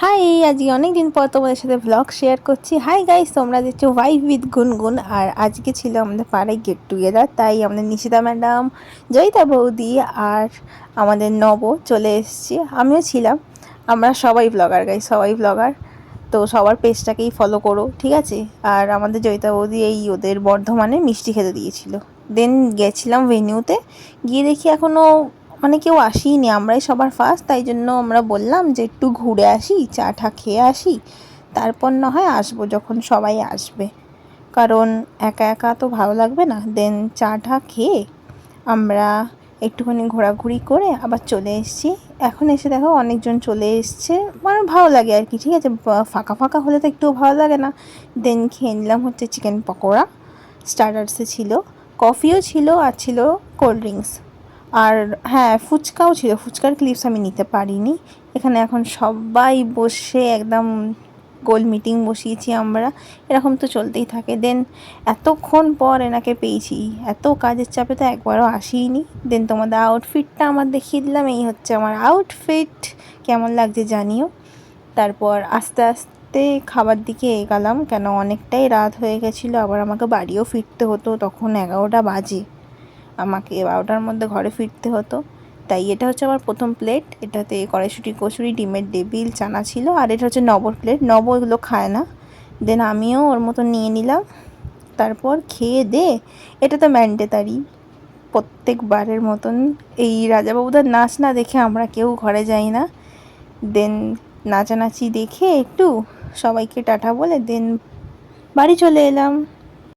High, আজকে অনেক দিন পর তোমাদের সাথে ব্লগ শেয়ার করছি। হাই গাইস, তোমরা দেখছো ওয়াইফ উইথ গুনগুন। আর আজকে ছিল আমাদের পাড়ায় গেট টুগেদার, তাই আমাদের নিশিতা ম্যাডাম, জয়িতা বৌদি আর আমাদের নব চলে এসেছি। আমিও ছিলাম। আমরা সবাই ব্লগার গাইস, সবাই ব্লগার। তো সবার পেজটাকেই ফলো করো, ঠিক আছে? আর আমাদের জয়িতা বৌদি এই ওদের বর্ধমানে মিষ্টি খেতে দিয়েছিল। দেন গেছিলাম ভেনিউতে, গিয়ে দেখি এখনও মানে কেউ আসেইনি, আমরাই সবার ফার্স্ট। তাই জন্য আমরা বললাম যে একটু ঘুরে আসি, চা টা খেয়ে আসি, তারপর না হয় আসবো যখন সবাই আসবে, কারণ একা একা তো ভালো লাগবে না। দেন চা টা খেয়ে আমরা একটুখানি ঘোরাঘুরি করে আবার চলে এসেছি। এখন এসে দেখো অনেকজন চলে এসছে, মানে ভালো লাগে আর কি, ঠিক আছে? ফাঁকা ফাঁকা হলে তো একটুও ভালো লাগে না। দেন খেয়ে নিলাম হচ্ছে চিকেন পকোড়া, স্টার্টার্সে ছিল, কফিও ছিল, আর ছিল কোল্ড ড্রিঙ্কস। আর হ্যাঁ, ফুচকাও ছিল। ফুচকার ক্লিপস আমি নিতে পারিনি। এখানে এখন সবাই বসে একদম গোল মিটিং বসিয়েছি আমরা। এরকম তো চলতেই থাকে। দেন এতক্ষণ পর এনাকে পেয়েছি, এত কাজের চাপে তো একবারও আসিনি। দেন তোমাদের আউটফিটটা আমার দেখিয়ে দিলাম, এই হচ্ছে আমার আউটফিট। কেমন লাগছে জানিও। তারপর আস্তে আস্তে খাবার দিকে এগালাম, কেন অনেকটাই রাত হয়ে গেছিলো, আবার আমাকে বাড়িও ফিরতে হতো, তখন 11টা বাজে। আমাকে 12টার মধ্যে ঘরে ফিরতে হতো। তাই এটা হচ্ছে আমার প্রথম প্লেট। এটাতে কড়াইশুঁটি কচুরি, ডিমের ডেবিল, চানা ছিল। আর এটা হচ্ছে নবর প্লেট, নব এগুলো খায় না। দেন আমিও ওর মতো নিয়ে নিলাম। তারপর খেয়ে দে, এটা তো ম্যান্ডেটারি প্রত্যেকবারের মতন। এই রাজাবাবুদার নাচ না দেখে আমরা কেউ ঘরে যাই না। দেন নাচানাচি দেখে একটু সবাইকে টাটা বলে দেন বাড়ি চলে এলাম।